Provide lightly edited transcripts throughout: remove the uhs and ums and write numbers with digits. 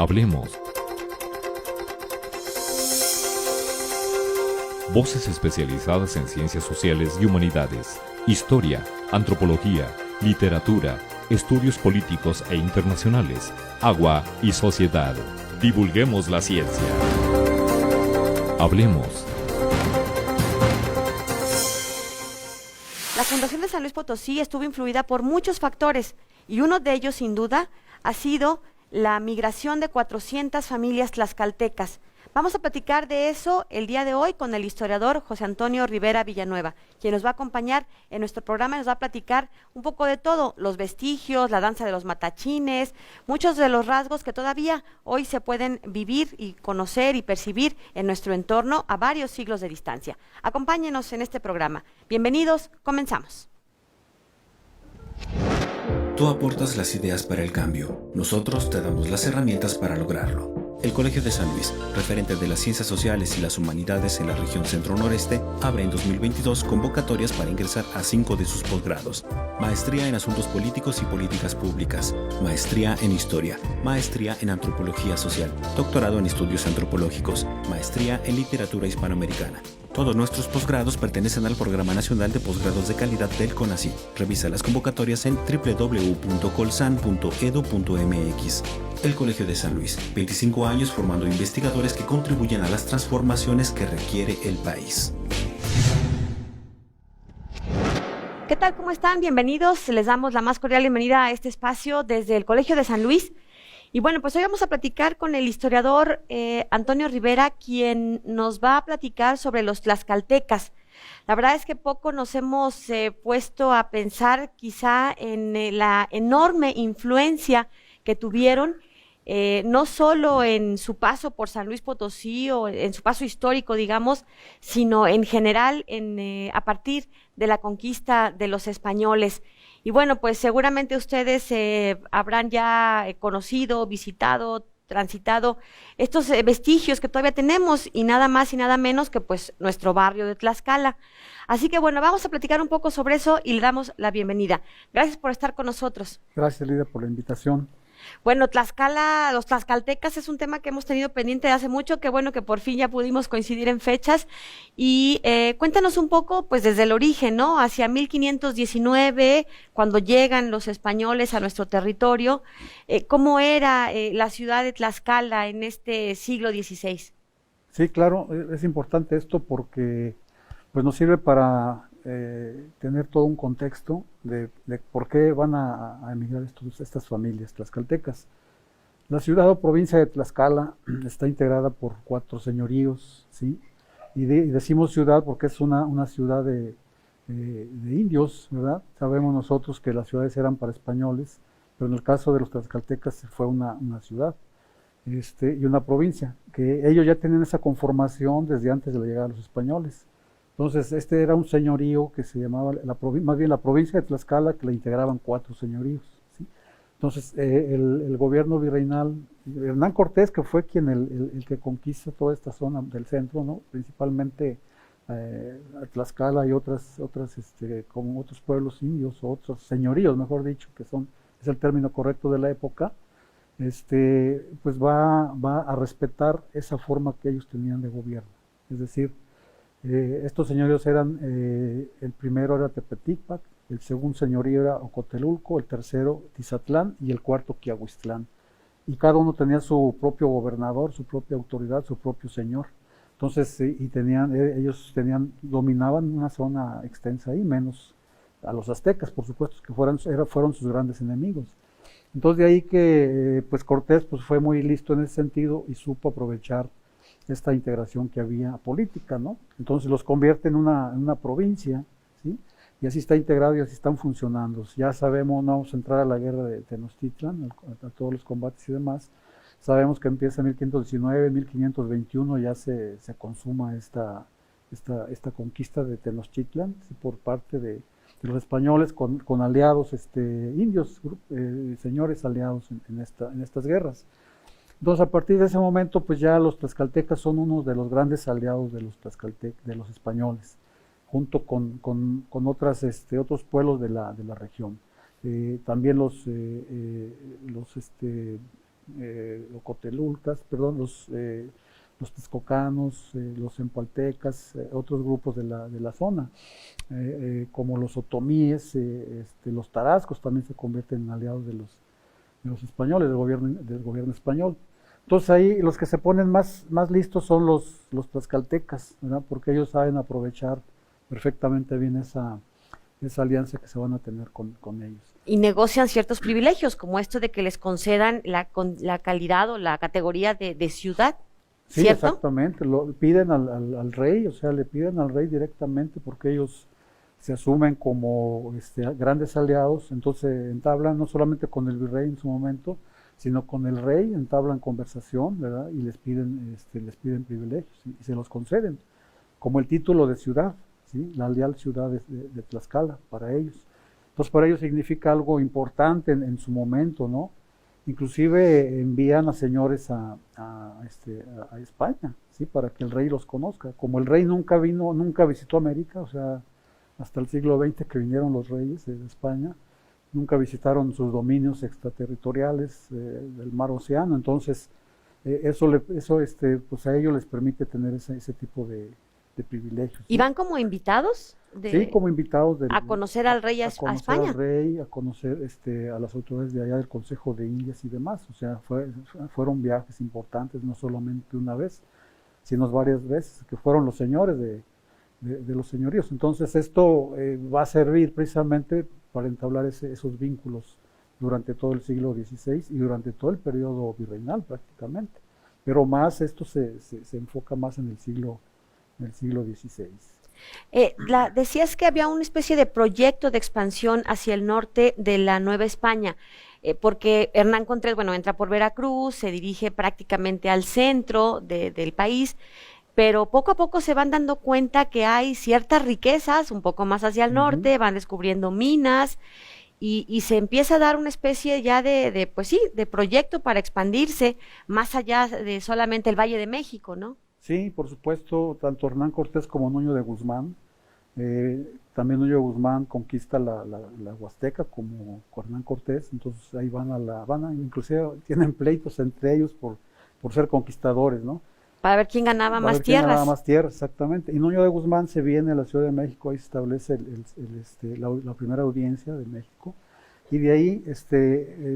Hablemos. Voces especializadas en ciencias sociales y humanidades, historia, antropología, literatura, estudios políticos e internacionales, agua y sociedad. Divulguemos la ciencia. Hablemos. La Fundación de San Luis Potosí estuvo influida por muchos factores y uno de ellos, sin duda, ha sido la migración de 400 familias tlaxcaltecas. Vamos a platicar de eso el día de hoy con el historiador José Antonio Rivera Villanueva, quien nos va a acompañar en nuestro programa y nos va a platicar un poco de todo, los vestigios, la danza de los matachines, muchos de los rasgos que todavía hoy se pueden vivir y conocer y percibir en nuestro entorno a varios siglos de distancia. Acompáñenos en este programa. Bienvenidos, comenzamos. Tú aportas las ideas para el cambio, nosotros te damos las herramientas para lograrlo. El Colegio de San Luis, referente de las ciencias sociales y las humanidades en la región centro-noreste, abre en 2022 convocatorias para ingresar a 5 de sus posgrados: Maestría en Asuntos Políticos y Políticas Públicas, Maestría en Historia, Maestría en Antropología Social, Doctorado en Estudios Antropológicos, Maestría en Literatura Hispanoamericana. Todos nuestros posgrados pertenecen al Programa Nacional de Posgrados de Calidad del CONACYT. Revisa las convocatorias en www.colsan.edu.mx. El Colegio de San Luis, 25 años formando investigadores que contribuyen a las transformaciones que requiere el país. ¿Qué tal? ¿Cómo están? Bienvenidos. Les damos la más cordial bienvenida a este espacio desde el Colegio de San Luis. Y bueno, pues hoy vamos a platicar con el historiador Antonio Rivera, quien nos va a platicar sobre los tlaxcaltecas. La verdad es que poco nos hemos puesto a pensar quizá en la enorme influencia que tuvieron, no solo en su paso por San Luis Potosí o en su paso histórico, digamos, sino en general a partir de la conquista de los españoles. Y bueno, pues seguramente ustedes habrán ya conocido, visitado, transitado estos vestigios que todavía tenemos y nada más y nada menos que pues nuestro barrio de Tlaxcala. Así que bueno, vamos a platicar un poco sobre eso y le damos la bienvenida. Gracias por estar con nosotros. Gracias, Lidia, por la invitación. Bueno, Tlaxcala, los tlaxcaltecas es un tema que hemos tenido pendiente de hace mucho, qué bueno que por fin ya pudimos coincidir en fechas y cuéntanos un poco, pues desde el origen, ¿no? Hacia 1519, cuando llegan los españoles a nuestro territorio, ¿cómo era la ciudad de Tlaxcala en este siglo XVI? Sí, claro, es importante esto porque pues nos sirve para tener todo un contexto de por qué van a emigrar estas familias tlaxcaltecas. La ciudad o provincia de Tlaxcala está integrada por 4 señoríos, ¿sí? Y decimos ciudad porque es una ciudad de indios, ¿verdad? Sabemos nosotros que las ciudades eran para españoles, pero en el caso de los tlaxcaltecas fue una ciudad y una provincia, que ellos ya tenían esa conformación desde antes de la llegada de los españoles. Entonces, este era un señorío que se llamaba, más bien la provincia de Tlaxcala, que la integraban 4 señoríos, ¿sí? Entonces, el gobierno virreinal, Hernán Cortés, que fue quien el que conquista toda esta zona del centro, ¿no? Principalmente Tlaxcala y otras como otros pueblos indios, o otros señoríos, mejor dicho, es el término correcto de la época, pues va a respetar esa forma que ellos tenían de gobierno. Es decir, estos señoríos eran, el primero era Tepeticpac, el segundo señorío era Ocotelulco, el tercero Tizatlán y el cuarto Quiahuistlán. Y cada uno tenía su propio gobernador, su propia autoridad, su propio señor. Entonces, ellos dominaban una zona extensa ahí, menos a los aztecas, por supuesto, que fueron sus grandes enemigos. Entonces, de ahí que pues Cortés pues, fue muy listo en ese sentido y supo aprovechar esta integración que había política, ¿no? Entonces los convierte en una provincia, ¿sí? Y así está integrado y así están funcionando. Ya sabemos, no vamos a entrar a la guerra de Tenochtitlan, a todos los combates y demás. Sabemos que empieza en 1519, 1521 ya se consuma esta conquista de Tenochtitlan, ¿sí? Por parte de los españoles con aliados indios, señores aliados en estas guerras. Entonces, a partir de ese momento, pues ya los tlaxcaltecas son uno de los grandes aliados de los españoles, junto con otros pueblos de la región. También los Ocotelulcas, perdón, los texcocanos, los empaltecas, otros grupos de la zona, como los otomíes, los tarascos también se convierten en aliados de los españoles, del gobierno español. Entonces ahí los que se ponen más listos son los tlaxcaltecas, ¿verdad? Porque ellos saben aprovechar perfectamente bien esa alianza que se van a tener con ellos. Y negocian ciertos privilegios, como esto de que les concedan la calidad o la categoría de ciudad. Sí, ¿cierto? exactamente, lo piden al rey, o sea, le piden al rey directamente porque ellos se asumen como grandes aliados, entonces entablan no solamente con el virrey en su momento, sino con el rey, entablan conversación, ¿verdad? Y les piden privilegios y se los conceden, como el título de ciudad, ¿sí? La leal ciudad de Tlaxcala para ellos. Entonces para ellos significa algo importante en su momento, ¿no? Inclusive envían a señores a España, ¿sí? Para que el rey los conozca. Como el rey nunca visitó América, o sea, hasta el siglo XX que vinieron los reyes de España, nunca visitaron sus dominios extraterritoriales del mar Océano, entonces eso pues a ellos les permite tener ese tipo de privilegios. ¿Y van como invitados? Sí, como invitados a conocer al rey a conocer España. al rey, a conocer a las autoridades de allá del Consejo de Indias y demás. O sea, fueron viajes importantes, no solamente una vez, sino varias veces, que fueron los señores de los señoríos. Entonces esto va a servir precisamente para entablar esos vínculos durante todo el siglo XVI y durante todo el periodo virreinal prácticamente. Pero más esto se enfoca más en el siglo XVI. Decías que había una especie de proyecto de expansión hacia el norte de la Nueva España, porque Hernán Cortés, bueno, entra por Veracruz, se dirige prácticamente al centro del país, pero poco a poco se van dando cuenta que hay ciertas riquezas un poco más hacia el norte, van descubriendo minas y se empieza a dar una especie ya pues sí, de proyecto para expandirse más allá de solamente el Valle de México, ¿no? Sí, por supuesto, tanto Hernán Cortés como Nuño de Guzmán. También Nuño de Guzmán conquista la Huasteca como Hernán Cortés, entonces ahí inclusive tienen pleitos entre ellos por ser conquistadores, ¿no? Para ver quién ganaba más tierras. Quién ganaba más tierras, exactamente. Y Nuño de Guzmán se viene a la Ciudad de México, ahí se establece la primera audiencia de México, y de ahí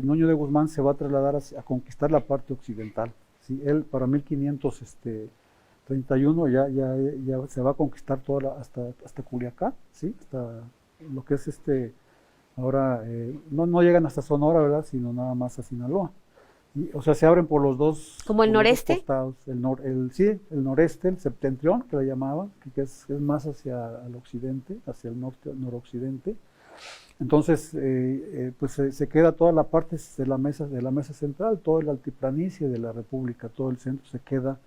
Nuño de Guzmán se va a trasladar a conquistar la parte occidental. ¿Sí? Él para 1531 ya se va a conquistar toda hasta Culiacán, ¿sí? Hasta lo que es ahora, no llegan hasta Sonora, ¿verdad? Sino nada más a Sinaloa. O sea, se abren por los dos. ¿Como el noreste? Costados. El noreste, el septentrión, que le llamaban, que es más hacia el occidente, hacia el noroccidente. Entonces, pues se queda toda la parte de la mesa central, toda la altiplanicie de la República, todo el centro se queda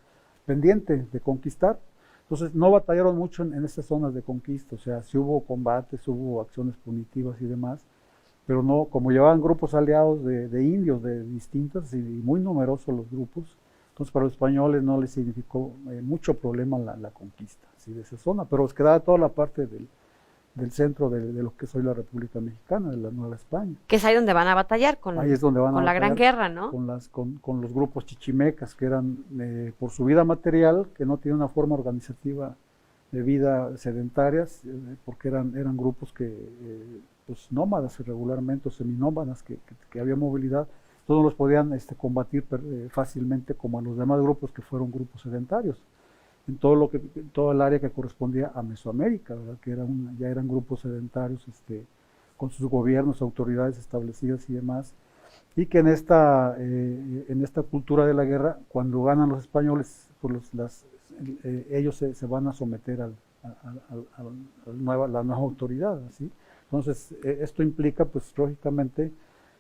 pendiente de conquistar. Entonces no batallaron mucho en estas zonas de conquista, o sea, sí hubo combates, hubo acciones punitivas y demás, pero no, como llevaban grupos aliados de indios de distintas y muy numerosos los grupos, entonces para los españoles no les significó mucho problema la conquista, ¿sí? De esa zona, pero les quedaba toda la parte del centro de lo que es hoy la República Mexicana, de la Nueva España. Que es ahí donde van a batallar con la Gran Guerra, ¿no? Con los grupos chichimecas, que eran por su vida material, que no tenían una forma organizativa de vida sedentarias, porque eran grupos que, pues nómadas irregularmente, o seminómadas, que había movilidad, todos los podían combatir fácilmente como a los demás grupos que fueron grupos sedentarios. En todo el área que correspondía a Mesoamérica, ¿verdad? Que ya eran grupos sedentarios con sus gobiernos, autoridades establecidas y demás, y que en esta cultura de la guerra, cuando ganan los españoles, pues ellos se van a someter a la nueva autoridad, ¿sí? Entonces esto implica, pues lógicamente,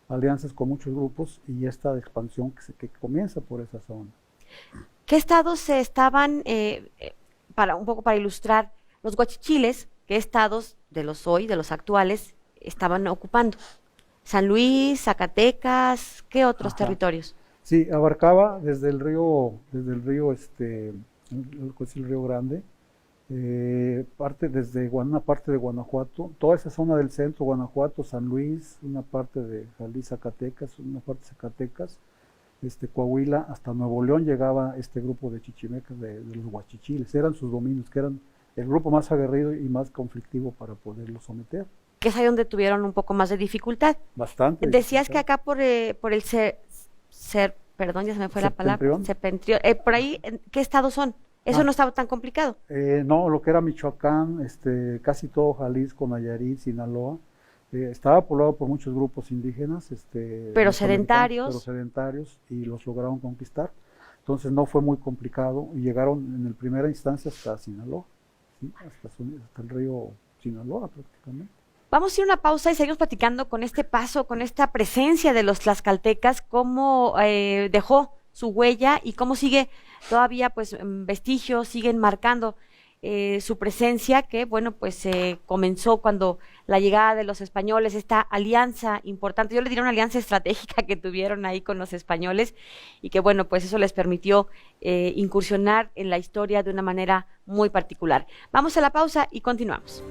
alianzas con muchos grupos y esta expansión que comienza por esa zona. ¿Qué estados se estaban, un poco para ilustrar, los guachichiles, qué estados de los actuales, estaban ocupando? San Luis, Zacatecas, ¿qué otros territorios? Sí, abarcaba desde el río Grande, una parte de Guanajuato, toda esa zona del centro, Guanajuato, San Luis, una parte de Jalisco, Zacatecas, una parte de Zacatecas, Coahuila, hasta Nuevo León llegaba este grupo de chichimecas de los huachichiles, eran sus dominios, que eran el grupo más aguerrido y más conflictivo para poderlo someter. Que es ahí donde tuvieron un poco más de dificultad. Bastante. Decías que acá por el perdón, ya se me fue la palabra, septentrión, por ahí, ¿qué estados son? Eso no estaba tan complicado. No, lo que era Michoacán, casi todo Jalisco, Nayarit, Sinaloa, estaba poblado por muchos grupos indígenas, pero sedentarios, y los lograron conquistar. Entonces no fue muy complicado y llegaron en primera instancia hasta Sinaloa, ¿sí? hasta el río Sinaloa prácticamente. Vamos a ir a una pausa y seguimos platicando con este paso, con esta presencia de los tlaxcaltecas, cómo dejó su huella y cómo sigue todavía pues vestigios, siguen marcando su presencia, que bueno, pues comenzó cuando la llegada de los españoles, esta alianza importante, yo le diría una alianza estratégica que tuvieron ahí con los españoles y que bueno, pues eso les permitió incursionar en la historia de una manera muy particular. Vamos a la pausa y continuamos.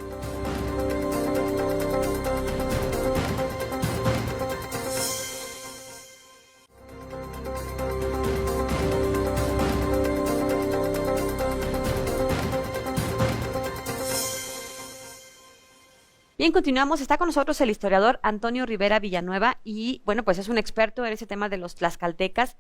Bien, continuamos. Está con nosotros el historiador Antonio Rivera Villanueva y, bueno, pues es un experto en ese tema de los tlaxcaltecas.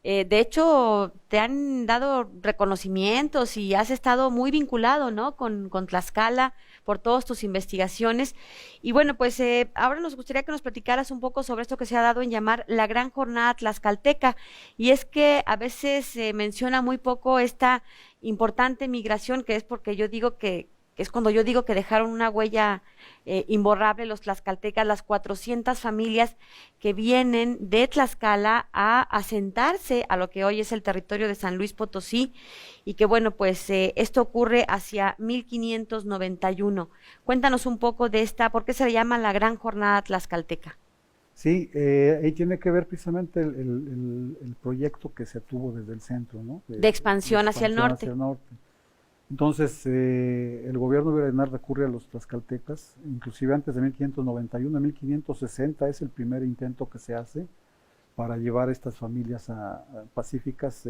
De hecho, te han dado reconocimientos y has estado muy vinculado, ¿no?, con Tlaxcala por todas tus investigaciones. Y, bueno, pues ahora nos gustaría que nos platicaras un poco sobre esto que se ha dado en llamar la Gran Jornada Tlaxcalteca. Y es que a veces se menciona muy poco esta importante migración, que es porque yo digo que es cuando yo digo que dejaron una huella imborrable los tlaxcaltecas, las 400 familias que vienen de Tlaxcala a asentarse a lo que hoy es el territorio de San Luis Potosí, y que bueno, pues esto ocurre hacia 1591. Cuéntanos un poco de ¿por qué se le llama la Gran Jornada Tlaxcalteca? Sí, ahí tiene que ver precisamente el proyecto que se tuvo desde el centro, ¿no? De expansión hacia el norte. Entonces, el gobierno virreinal recurre a los tlaxcaltecas, inclusive antes de 1591, en 1560 es el primer intento que se hace para llevar estas familias pacíficas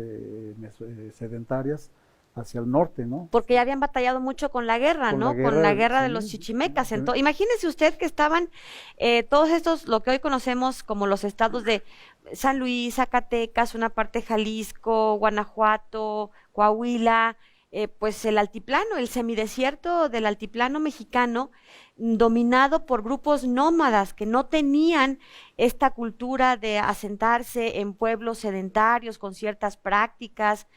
sedentarias hacia el norte, ¿no? Porque ya habían batallado mucho con la guerra, ¿no? Con la guerra de los chichimecas. Entonces, imagínese usted que estaban todos estos, lo que hoy conocemos como los estados de San Luis, Zacatecas, una parte de Jalisco, Guanajuato, Coahuila, pues el altiplano, el semidesierto del altiplano mexicano, dominado por grupos nómadas que no tenían esta cultura de asentarse en pueblos sedentarios con ciertas prácticas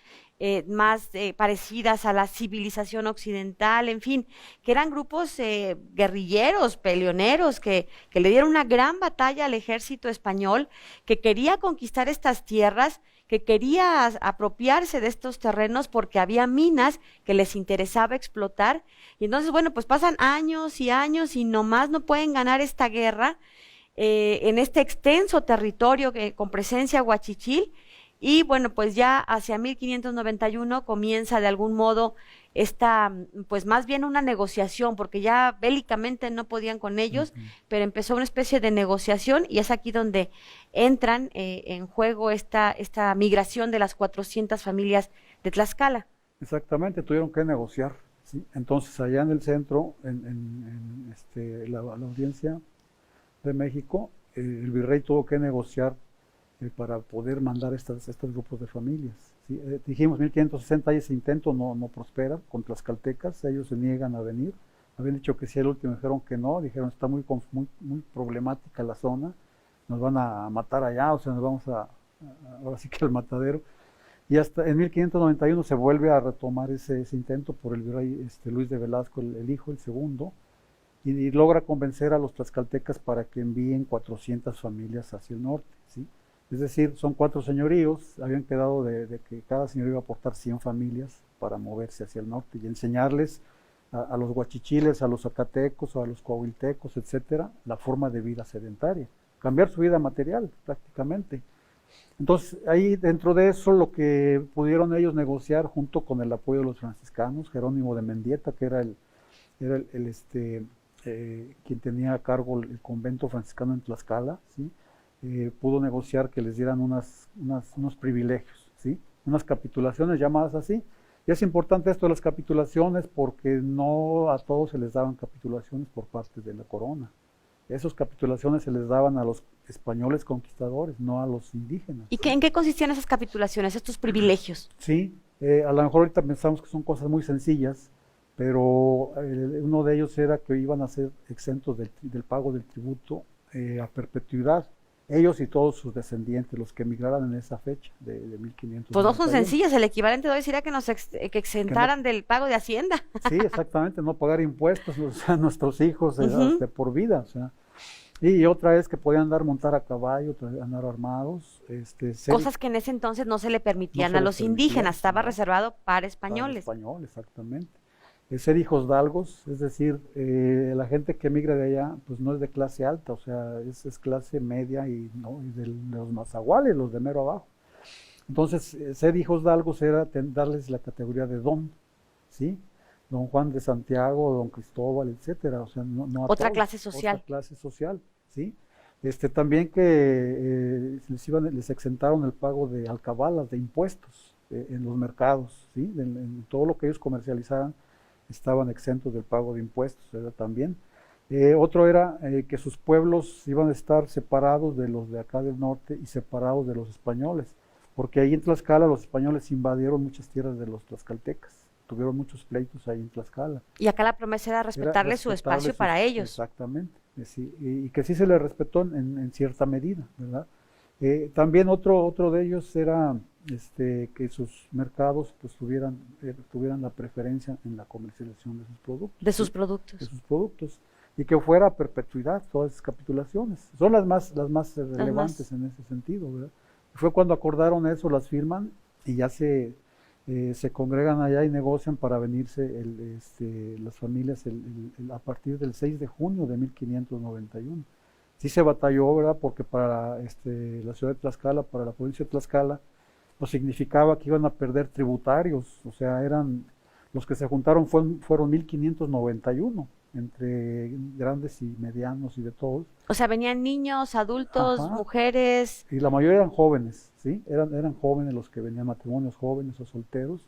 más parecidas a la civilización occidental, en fin, que eran grupos guerrilleros, peleoneros, que le dieron una gran batalla al ejército español, que quería conquistar estas tierras, que quería apropiarse de estos terrenos porque había minas que les interesaba explotar. Y entonces, bueno, pues pasan años y años y nomás no pueden ganar esta guerra en este extenso territorio con presencia huachichil. Y bueno, pues ya hacia 1591 comienza de algún modo esta, pues más bien una negociación, porque ya bélicamente no podían con ellos, pero empezó una especie de negociación y es aquí donde entran en juego esta migración de las 400 familias de Tlaxcala. Exactamente, tuvieron que negociar, ¿sí? Entonces allá en el centro, la audiencia de México, el virrey tuvo que negociar para poder mandar estos grupos de familias, ¿sí? Dijimos 1560 y ese intento no prospera con tlaxcaltecas, ellos se niegan a venir, habían dicho que sí, el último dijeron que no, dijeron está muy problemática la zona, nos van a matar allá, o sea, nos vamos ahora sí que al matadero. Y hasta en 1591 se vuelve a retomar ese intento por el virrey Luis de Velasco, el hijo, el segundo, y logra convencer a los tlaxcaltecas para que envíen 400 familias hacia el norte, ¿sí? Es decir, son 4 señoríos, habían quedado de que cada señorío iba a aportar 100 familias para moverse hacia el norte y enseñarles a los huachichiles, a los zacatecos, a los coahuiltecos, etcétera, la forma de vida sedentaria, cambiar su vida material prácticamente. Entonces, ahí dentro de eso, lo que pudieron ellos negociar junto con el apoyo de los franciscanos, Jerónimo de Mendieta, que era quien tenía a cargo el convento franciscano en Tlaxcala, ¿sí? pudo negociar que les dieran unos privilegios, ¿sí? Unas capitulaciones llamadas así. Y es importante esto de las capitulaciones porque no a todos se les daban capitulaciones por parte de la corona. Esas capitulaciones se les daban a los españoles conquistadores, no a los indígenas. ¿Y en qué consistían esas capitulaciones, estos privilegios? Sí, a lo mejor ahorita pensamos que son cosas muy sencillas, pero uno de ellos era que iban a ser exentos del pago del tributo a perpetuidad. Ellos y todos sus descendientes, los que emigraran en esa fecha de 1500. Pues no son sencillas, el equivalente de hoy sería que nos exentaran del pago de Hacienda. Sí, exactamente, no pagar impuestos a nuestros hijos por vida, o sea. Y otra es que podían montar a caballo, andar armados. Cosas que en ese entonces no se le permitían a los indígenas, estaba reservado para españoles. Para españoles, exactamente. Ser hijos dalgos, es decir, la gente que emigra de allá, pues no es de clase alta, o sea, es clase media y de los mazahuales, los de mero abajo. Entonces, ser hijos dalgos era darles la categoría de don, ¿sí? Don Juan de Santiago, don Cristóbal, etcétera, o sea, no a otra todos, clase social. Otra clase social, ¿sí? También que les exentaron el pago de alcabalas, de impuestos en los mercados, ¿sí? En todo lo que ellos comercializaran estaban exentos del pago de impuestos, ¿verdad? También. Otro era que sus pueblos iban a estar separados de los de acá del norte y separados de los españoles, porque ahí en Tlaxcala los españoles invadieron muchas tierras de los tlaxcaltecas, tuvieron muchos pleitos ahí en Tlaxcala. Y acá la promesa era respetarle su espacio para ellos. Exactamente, sí, y que sí se les respetó en cierta medida, ¿verdad? También otro de ellos era que sus mercados pues tuvieran la preferencia en la comercialización de sus productos. De sus productos. De sus productos. Y que fuera a perpetuidad todas esas capitulaciones. Son las más relevantes en ese sentido, ¿verdad? Fue cuando acordaron eso, las firman y ya se congregan allá y negocian para venirse las familias a partir del 6 de junio de 1591. Sí se batalló, ¿verdad? Porque para la ciudad de Tlaxcala, para la provincia de Tlaxcala, pues significaba que iban a perder tributarios, o sea, los que se juntaron fueron 1591, entre grandes y medianos y de todos. O sea, venían niños, adultos, mujeres. Y la mayoría eran jóvenes, ¿sí? Eran jóvenes los que venían, matrimonios jóvenes o solteros,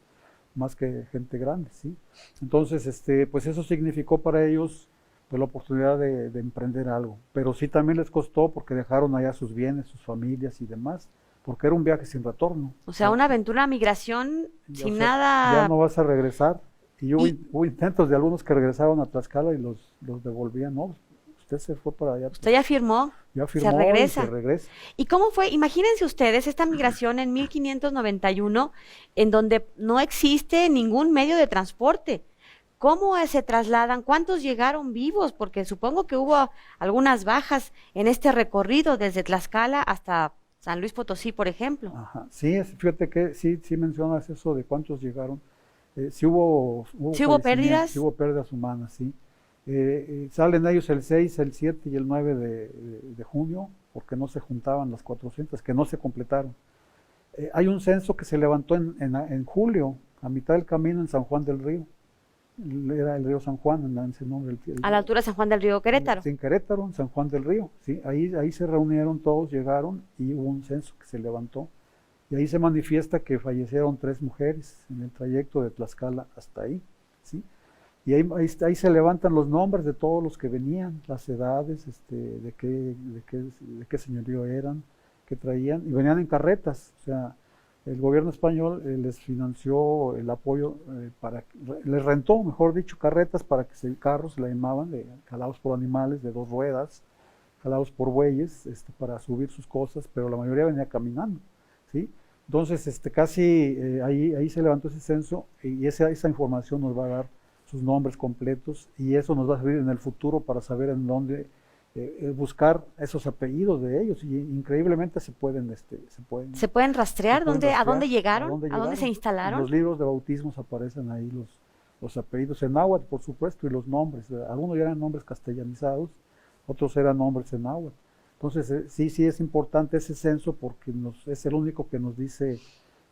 más que gente grande, ¿sí? Entonces, pues eso significó para ellos pues, la oportunidad de emprender algo, pero sí también les costó porque dejaron allá sus bienes, sus familias y demás, porque era un viaje sin retorno. O sea, una aventura, migración sin nada. Ya no vas a regresar. Y hubo intentos de algunos que regresaron a Tlaxcala y los devolvían. No, usted se fue para allá. Usted ya firmó se regresa. Y se regresa. ¿Y cómo fue? Imagínense ustedes esta migración en 1591, en donde no existe ningún medio de transporte. ¿Cómo se trasladan? ¿Cuántos llegaron vivos? Porque supongo que hubo algunas bajas en este recorrido desde Tlaxcala hasta San Luis Potosí, por ejemplo. Ajá. Sí, fíjate que sí mencionas eso de cuántos llegaron. Sí hubo pérdidas. Sí hubo pérdidas humanas, sí. Salen ellos el 6, el 7 y el 9 de junio, porque no se juntaban las 400, que no se completaron. Hay un censo que se levantó en julio, a mitad del camino en San Juan del Río. Era el río San Juan, en ese nombre. A la altura de San Juan del Río, Querétaro. Sí, en Querétaro, en San Juan del Río. Sí, ahí se reunieron todos, llegaron y hubo un censo que se levantó. Y ahí se manifiesta que fallecieron 3 mujeres en el trayecto de Tlaxcala hasta ahí. ¿Sí? Y ahí se levantan los nombres de todos los que venían, las edades, de qué señorío eran, qué traían, y venían en carretas. O sea, el gobierno español les financió el apoyo, les rentó, mejor dicho, carretas para que carros se la llamaban, jalados por animales de 2 ruedas, jalados por bueyes, para subir sus cosas, pero la mayoría venía caminando, ¿sí? Entonces, casi ahí se levantó ese censo y esa información nos va a dar sus nombres completos y eso nos va a servir en el futuro para saber en dónde buscar esos apellidos de ellos y increíblemente se pueden rastrear, ¿a dónde llegaron? ¿A dónde se instalaron? En los libros de bautismos aparecen ahí los apellidos en náhuatl, por supuesto, y los nombres. Algunos eran nombres castellanizados, otros eran nombres en náhuatl. Entonces, sí es importante ese censo porque es el único que nos dice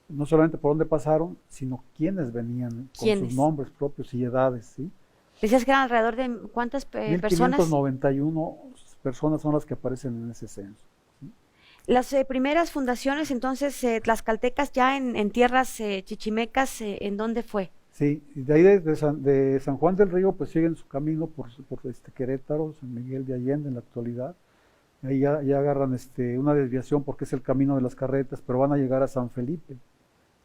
no solamente por dónde pasaron, sino quiénes venían con sus nombres propios y edades, ¿sí? Decías que eran alrededor de ¿cuántas personas? 1591 personas son las que aparecen en ese censo, ¿sí? Las primeras fundaciones, entonces, tlaxcaltecas ya en tierras chichimecas, ¿en dónde fue? Sí, y de ahí de San Juan del Río pues siguen su camino por Querétaro, San Miguel de Allende en la actualidad. Ahí ya agarran una desviación porque es el camino de las carretas, pero van a llegar a San Felipe.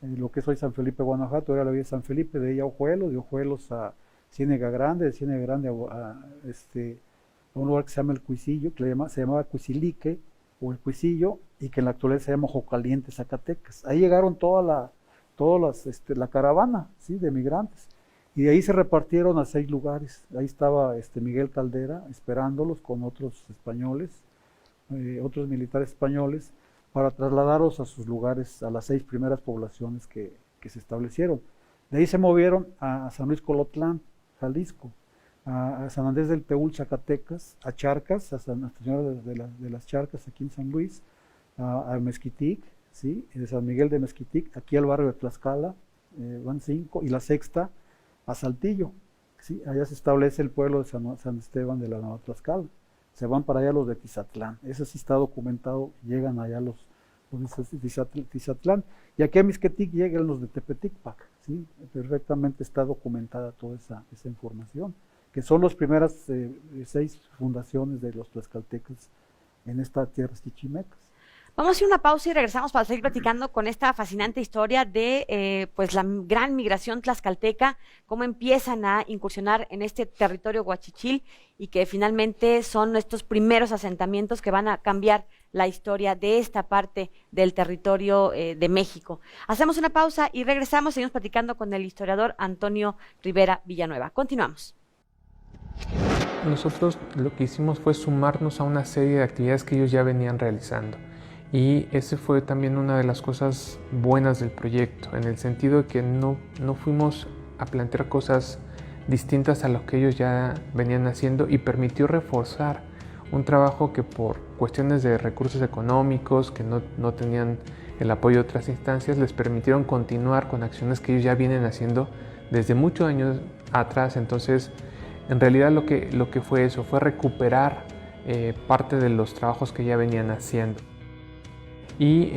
Lo que es hoy San Felipe, Guanajuato, era la vía de San Felipe, de ahí a Ojuelos, de Ojuelos a Ciénega Grande, de Ciénega Grande a un lugar que se llama El Cuisillo, que se llamaba Cuisilique o El Cuisillo, y que en la actualidad se llama Ojo Caliente, Zacatecas. Ahí llegaron toda la caravana, ¿sí?, de migrantes, y de ahí se repartieron a 6 lugares. Ahí estaba Miguel Caldera esperándolos con otros españoles, otros militares españoles, para trasladarlos a sus lugares, a las 6 primeras poblaciones que se establecieron. De ahí se movieron a San Luis Colotlán, Jalisco, a San Andrés del Teúl, Zacatecas, a Charcas, a Nuestra Señora de las Charcas, aquí en San Luis, a Mezquitic, ¿sí?, de San Miguel de Mezquitic, aquí al barrio de Tlaxcala, van 5, y la 6ª a Saltillo, ¿sí?, allá se establece el pueblo de San Esteban de la Nueva Tlaxcala. Se van para allá los de Tizatlán, ese sí está documentado, llegan allá los de Tizatlán, y aquí a Mezquitic llegan los de Tepeticpac, ¿sí?, perfectamente está documentada toda esa información, que son las primeras 6 fundaciones de los tlaxcaltecas en estas tierras chichimecas. Vamos a hacer una pausa y regresamos para seguir platicando con esta fascinante historia de pues la gran migración tlaxcalteca, cómo empiezan a incursionar en este territorio huachichil y que finalmente son estos primeros asentamientos que van a cambiar la historia de esta parte del territorio de México. Hacemos una pausa y regresamos, seguimos platicando con el historiador Antonio Rivera Villanueva. Continuamos. Nosotros lo que hicimos fue sumarnos a una serie de actividades que ellos ya venían realizando. Y ese fue también una de las cosas buenas del proyecto, en el sentido de que no fuimos a plantear cosas distintas a lo que ellos ya venían haciendo, y permitió reforzar un trabajo que por cuestiones de recursos económicos, que no tenían el apoyo de otras instancias, les permitieron continuar con acciones que ellos ya vienen haciendo desde muchos años atrás. Entonces, en realidad lo que fue eso, fue recuperar parte de los trabajos que ya venían haciendo. Y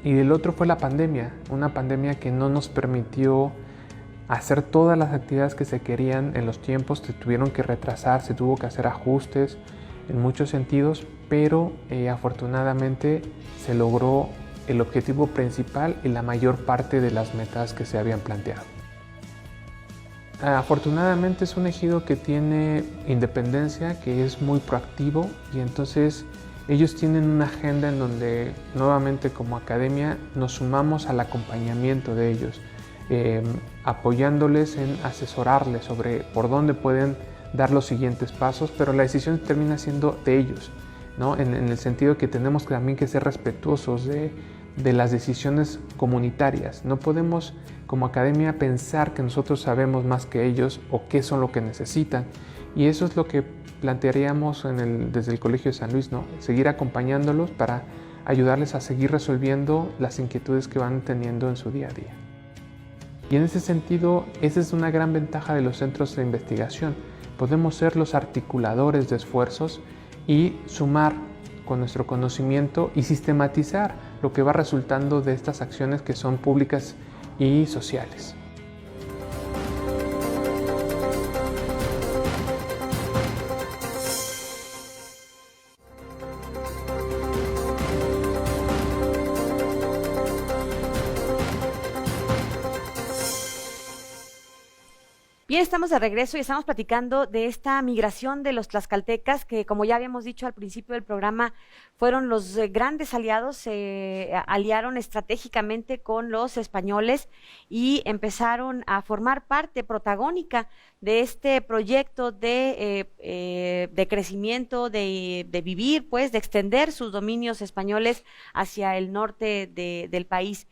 del otro fue la pandemia, una pandemia que no nos permitió hacer todas las actividades que se querían en los tiempos, se tuvieron que retrasar, se tuvo que hacer ajustes en muchos sentidos, pero afortunadamente se logró el objetivo principal y la mayor parte de las metas que se habían planteado. Afortunadamente es un ejido que tiene independencia, que es muy proactivo, y entonces ellos tienen una agenda en donde nuevamente como academia nos sumamos al acompañamiento de ellos, apoyándoles en asesorarles sobre por dónde pueden dar los siguientes pasos, pero la decisión termina siendo de ellos, ¿no? En el sentido que tenemos también que ser respetuosos de las decisiones comunitarias. No podemos como academia pensar que nosotros sabemos más que ellos o qué son lo que necesitan, y eso es lo que plantearíamos desde el Colegio de San Luis, ¿no? Seguir acompañándolos para ayudarles a seguir resolviendo las inquietudes que van teniendo en su día a día. Y en ese sentido, esa es una gran ventaja de los centros de investigación. Podemos ser los articuladores de esfuerzos y sumar con nuestro conocimiento y sistematizar lo que va resultando de estas acciones que son públicas y sociales. Bien, estamos de regreso y estamos platicando de esta migración de los tlaxcaltecas que, como ya habíamos dicho al principio del programa, fueron los grandes aliados, se aliaron estratégicamente con los españoles y empezaron a formar parte protagónica de este proyecto de crecimiento, de vivir, pues, de extender sus dominios españoles hacia el norte del país.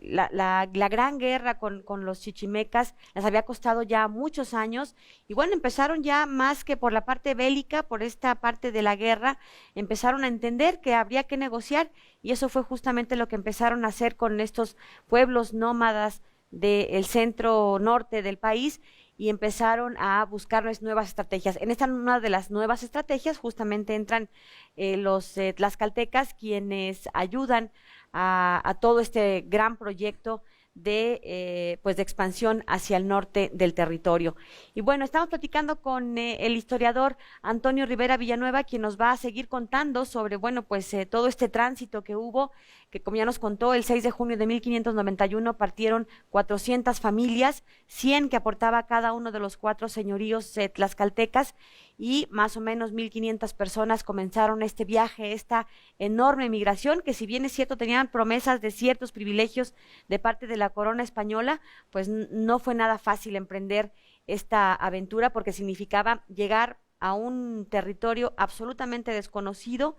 La gran guerra con los chichimecas les había costado ya muchos años, y bueno, empezaron ya más que por la parte bélica, por esta parte de la guerra, empezaron a entender que habría que negociar, y eso fue justamente lo que empezaron a hacer con estos pueblos nómadas del centro norte del país. y empezaron a buscar nuevas estrategias. En esta una de las nuevas estrategias justamente entran los tlaxcaltecas, quienes ayudan a todo este gran proyecto pues de expansión hacia el norte del territorio. Y bueno, estamos platicando con el historiador Antonio Rivera Villanueva, quien nos va a seguir contando sobre, bueno, pues todo este tránsito que hubo, que como ya nos contó, el 6 de junio de 1591 partieron 400 familias, 100 que aportaba cada uno de los 4 señoríos tlaxcaltecas, y más o menos 1,500 personas comenzaron este viaje, esta enorme migración, que si bien es cierto tenían promesas de ciertos privilegios de parte de la corona española, pues no fue nada fácil emprender esta aventura, porque significaba llegar a un territorio absolutamente desconocido,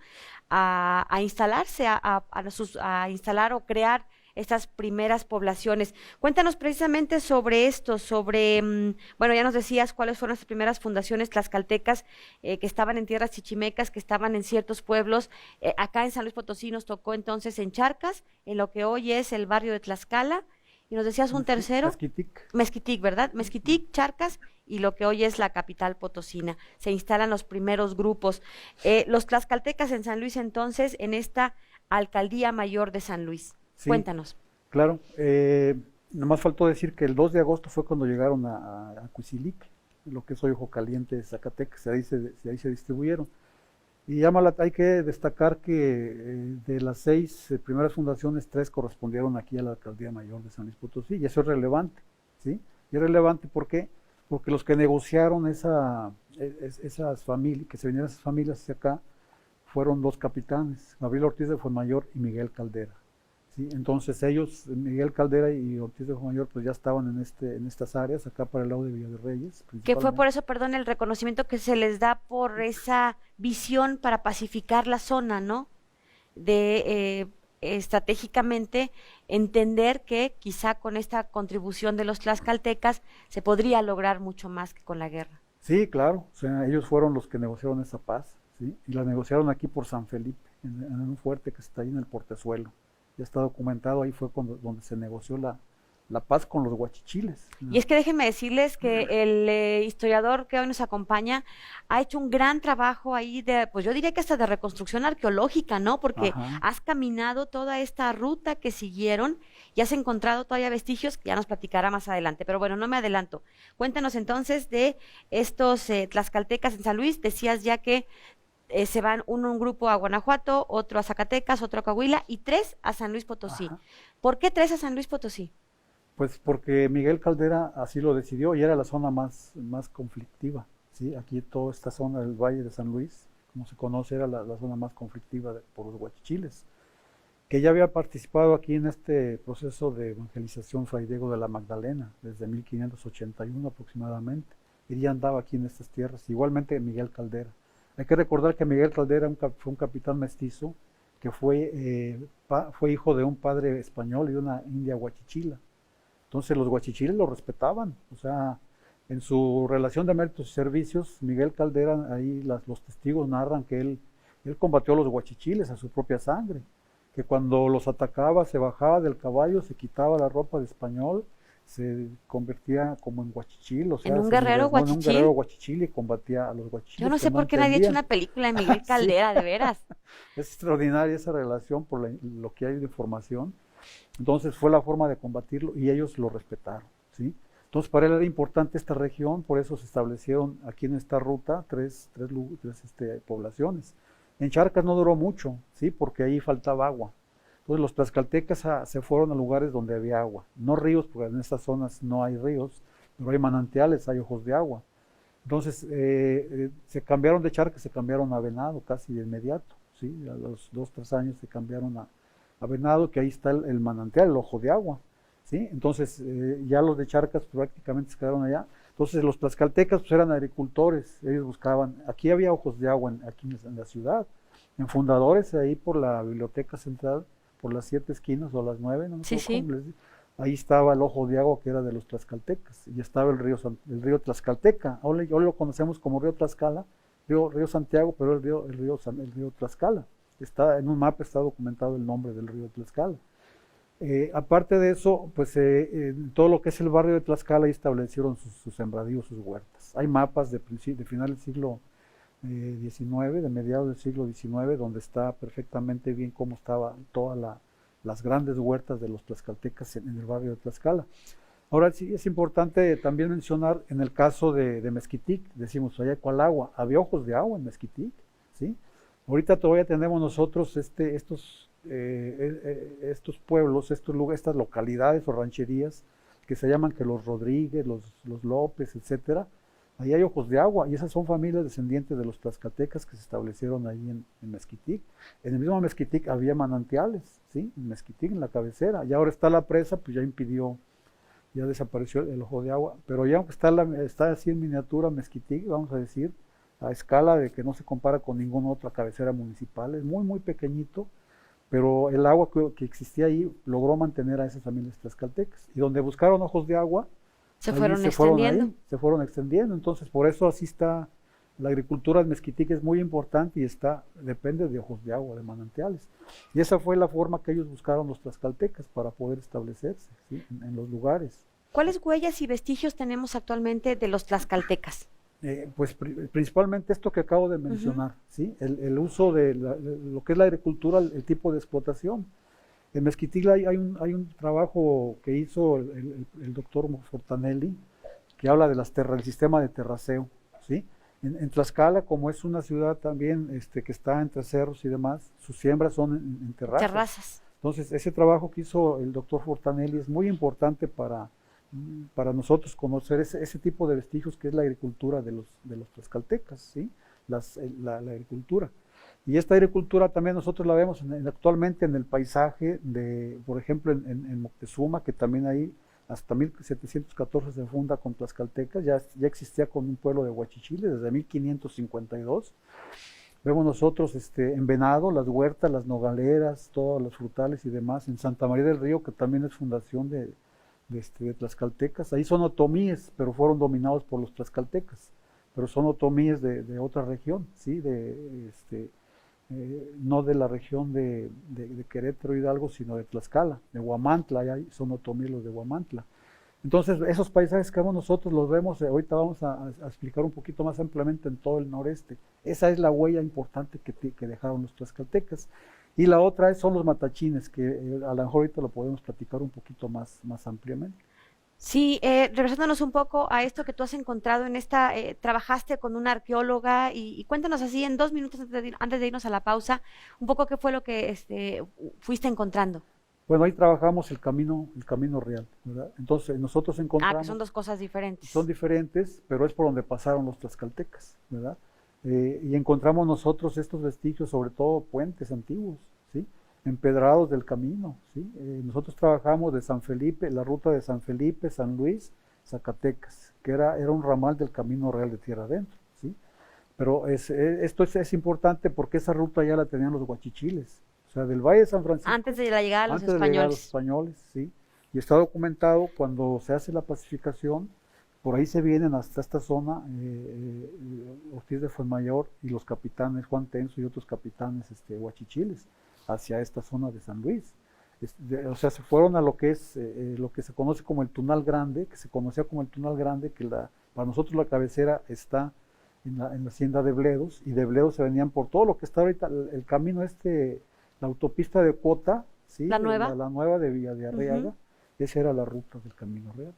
a instalarse, a instalar o crear estas primeras poblaciones. Cuéntanos precisamente sobre esto, sobre, bueno, ya nos decías cuáles fueron las primeras fundaciones tlaxcaltecas que estaban en tierras chichimecas, que estaban en ciertos pueblos. Acá en San Luis Potosí nos tocó entonces en Charcas, en lo que hoy es el barrio de Tlaxcala, y nos decías un tercero. Mezquitic, ¿verdad? Mezquitic, Charcas, y lo que hoy es la capital potosina. Se instalan los primeros grupos. Los tlaxcaltecas en San Luis entonces, en esta Alcaldía Mayor de San Luis. Sí, cuéntanos. Claro, nomás faltó decir que el 2 de agosto fue cuando llegaron a Cuicilic, lo que es hoy Ojo Caliente de Zacatecas, ahí se distribuyeron. Y hay que destacar que de las 6 primeras fundaciones, 3 correspondieron aquí a la Alcaldía Mayor de San Luis Potosí, y eso es relevante, ¿sí? Y es relevante ¿por qué? Porque los que negociaron esas familias, que se vinieron esas familias hacia acá, fueron 2 capitanes, Gabriel Ortiz de Fuenmayor y Miguel Caldera. ¿Sí? Entonces ellos, Miguel Caldera y Ortiz de Fuenmayor, pues ya estaban en estas áreas, acá para el lado de Villa de Reyes. Que fue por eso, perdón, el reconocimiento que se les da por esa visión para pacificar la zona, ¿no? De estratégicamente entender que quizá con esta contribución de los tlaxcaltecas se podría lograr mucho más que con la guerra. Sí, claro, o sea, ellos fueron los que negociaron esa paz, ¿sí? Y la negociaron aquí por San Felipe, en un fuerte que está ahí en el Portezuelo. Ya está documentado, ahí fue donde se negoció la paz con los huachichiles. Y es que déjenme decirles que el historiador que hoy nos acompaña ha hecho un gran trabajo ahí pues yo diría que hasta de reconstrucción arqueológica, ¿no? Porque has caminado toda esta ruta que siguieron y has encontrado todavía vestigios que ya nos platicará más adelante. Pero bueno, no me adelanto. Cuéntanos entonces de estos tlaxcaltecas en San Luis. Decías ya que se van un grupo a Guanajuato, otro a Zacatecas, otro a Coahuila y 3 a San Luis Potosí. ¿Por qué 3 a San Luis Potosí? Pues porque Miguel Caldera así lo decidió y era la zona más conflictiva, ¿sí? Aquí toda esta zona del Valle de San Luis, como se conoce, era la zona más conflictiva por los huachichiles, que ya había participado aquí en este proceso de evangelización Fray Diego de la Magdalena, desde 1581 aproximadamente, y ya andaba aquí en estas tierras, igualmente Miguel Caldera. Hay que recordar que Miguel Caldera fue un capitán mestizo que fue hijo de un padre español y de una india huachichila. Entonces los huachichiles lo respetaban, o sea, en su relación de méritos y servicios, Miguel Caldera, ahí los testigos narran que él combatió a los huachichiles a su propia sangre, que cuando los atacaba se bajaba del caballo, se quitaba la ropa de español, se convertía como en huachichil, o sea, en un guerrero huachichil. En un guerrero huachichil y combatía a los huachichiles. Yo no sé por qué nadie ha hecho una película de Miguel Caldera, sí. De veras. Es extraordinaria esa relación por lo que hay de información. Entonces fue la forma de combatirlo y ellos lo respetaron, ¿sí? Entonces para él era importante esta región, por eso se establecieron aquí en esta ruta tres poblaciones. En Charcas no duró mucho, ¿sí? Porque ahí faltaba agua. Entonces los tlaxcaltecas se fueron a lugares donde había agua, no ríos, porque en estas zonas no hay ríos, pero hay manantiales, hay ojos de agua. Entonces se cambiaron de Charcas, se cambiaron a Venado casi de inmediato, ¿sí? A los 2-3 años se cambiaron a Venado, que ahí está el manantial, el ojo de agua, ¿sí? Entonces ya los de Charcas prácticamente se quedaron allá. Entonces los tlaxcaltecas pues, eran agricultores, ellos buscaban, aquí había ojos de agua aquí en la ciudad, en Fundadores, ahí por la Biblioteca Central, por las 7 esquinas o las 9, no sé sí. cómo les digo. Ahí estaba el ojo de agua que era de los tlaxcaltecas, y estaba el río Tlaxcalteca, hoy lo conocemos como río Tlaxcala, río Santiago, pero el río Tlaxcala. Está en un mapa, está documentado el nombre del río Tlaxcala. Aparte de eso, pues todo lo que es el barrio de Tlaxcala ahí establecieron sus sembradíos, sus huertas. Hay mapas de final del siglo XIX, de mediados del siglo XIX, donde está perfectamente bien cómo estaba todas las grandes huertas de los tlaxcaltecas en el barrio de Tlaxcala. Ahora sí es importante también mencionar en el caso de Mezquitic, decimos allá cuál agua, había ojos de agua en Mezquitic, ¿sí? Ahorita todavía tenemos nosotros estos pueblos, estas localidades o rancherías que se llaman que los Rodríguez, los López, etcétera. Ahí hay ojos de agua y esas son familias descendientes de los tlaxcaltecas que se establecieron ahí en Mezquitic. En el mismo Mezquitic había manantiales, ¿sí? En Mezquitic, en la cabecera, y ahora está la presa, pues ya desapareció el ojo de agua, pero ya aunque está así en miniatura Mezquitic, vamos a decir, a escala de que no se compara con ninguna otra cabecera municipal, es muy, muy pequeñito, pero el agua que existía ahí logró mantener a esas familias tlaxcaltecas. Y donde buscaron ojos de agua, se fueron extendiendo. Entonces por eso así está, la agricultura en Mezquitic es muy importante y depende de ojos de agua, de manantiales. Y esa fue la forma que ellos buscaron los tlaxcaltecas para poder establecerse, ¿sí? en los lugares. ¿Cuáles huellas y vestigios tenemos actualmente de los tlaxcaltecas? Pues principalmente esto que acabo de mencionar, ¿sí? El uso de lo que es la agricultura, el tipo de explotación. En Mezquitic hay un trabajo que hizo el doctor Fortanelli, que habla de del sistema de terraceo, ¿sí? En Tlaxcala, como es una ciudad también que está entre cerros y demás, sus siembras son en terrazas. Entonces, ese trabajo que hizo el doctor Fortanelli es muy importante para nosotros conocer ese tipo de vestigios que es la agricultura de los tlaxcaltecas, ¿sí? La agricultura. Y esta agricultura también nosotros la vemos actualmente en el paisaje por ejemplo, en Moctezuma, que también ahí hasta 1714 se funda con tlaxcaltecas, ya existía con un pueblo de huachichiles desde 1552. Vemos nosotros en Venado, las huertas, las nogaleras, todos los frutales y demás. En Santa María del Río, que también es fundación de tlaxcaltecas, ahí son otomíes, pero fueron dominados por los tlaxcaltecas, pero son otomíes de otra región, ¿sí? No de la región de Querétaro, Hidalgo, sino de Tlaxcala, de Huamantla, ahí son otomíes los de Huamantla. Entonces, esos paisajes que vemos nosotros los vemos, ahorita vamos a explicar un poquito más ampliamente en todo el noreste. Esa es la huella importante que dejaron los tlaxcaltecas. Y la otra son los matachines, que a lo mejor ahorita lo podemos platicar un poquito más ampliamente. Sí, regresándonos un poco a esto que tú has encontrado en trabajaste con una arqueóloga y cuéntanos así en 2 minutos antes de irnos a la pausa, un poco qué fue lo que fuiste encontrando. Bueno, ahí trabajamos el camino real, ¿verdad? Entonces nosotros encontramos... que son 2 cosas diferentes. Son diferentes, pero es por donde pasaron los tlaxcaltecas, ¿verdad? Y encontramos nosotros estos vestigios, sobre todo puentes antiguos, ¿sí? Empedrados del camino, ¿sí? Nosotros trabajamos de San Felipe, la ruta de San Felipe, San Luis, Zacatecas, que era un ramal del Camino Real de Tierra Adentro, ¿sí? Pero esto es importante porque esa ruta ya la tenían los huachichiles, o sea, del Valle de San Francisco. Antes de la llegada de los españoles. Antes de llegar a los españoles, sí. Y está documentado cuando se hace la pacificación, por ahí se vienen hasta esta zona, Ortiz de Fuenmayor y los capitanes Juan Tenso y otros capitanes huachichiles, hacia esta zona de San Luis. O sea, se fueron a lo que es lo que se conoce como el Tunal Grande, que se conocía como el Tunal Grande, que para nosotros la cabecera está en la hacienda de Bledos, y de Bledos se venían por todo lo que está ahorita, el camino la autopista de Cuota, ¿sí? La nueva. La nueva de Villa de Arriaga, esa era la ruta del Camino Real.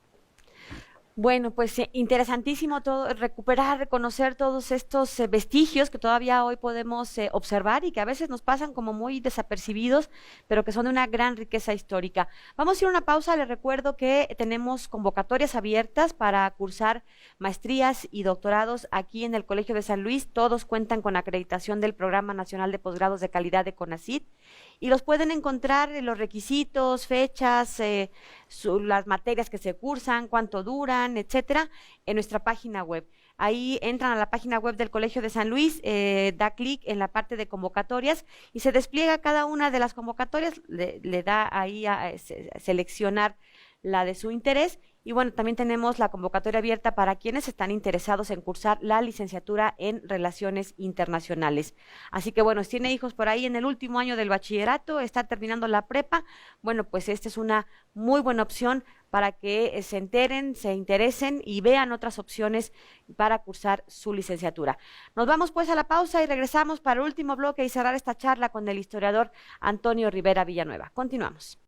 Bueno, pues interesantísimo todo, reconocer todos estos vestigios que todavía hoy podemos observar y que a veces nos pasan como muy desapercibidos, pero que son de una gran riqueza histórica. Vamos a ir a una pausa, les recuerdo que tenemos convocatorias abiertas para cursar maestrías y doctorados aquí en el Colegio de San Luis. Todos cuentan con acreditación del Programa Nacional de Posgrados de Calidad de CONACYT y los pueden encontrar en los requisitos, fechas, las materias que se cursan, cuánto duran, etcétera, en nuestra página web. Ahí entran a la página web del Colegio de San Luis, da clic en la parte de convocatorias y se despliega cada una de las convocatorias, le da ahí a seleccionar la de su interés Y bueno, también tenemos la convocatoria abierta para quienes están interesados en cursar la licenciatura en Relaciones Internacionales. Así que bueno, si tiene hijos por ahí en el último año del bachillerato, está terminando la prepa, bueno, pues esta es una muy buena opción para que se enteren, se interesen y vean otras opciones para cursar su licenciatura. Nos vamos pues a la pausa y regresamos para el último bloque y cerrar esta charla con el historiador Antonio Rivera Villanueva. Continuamos.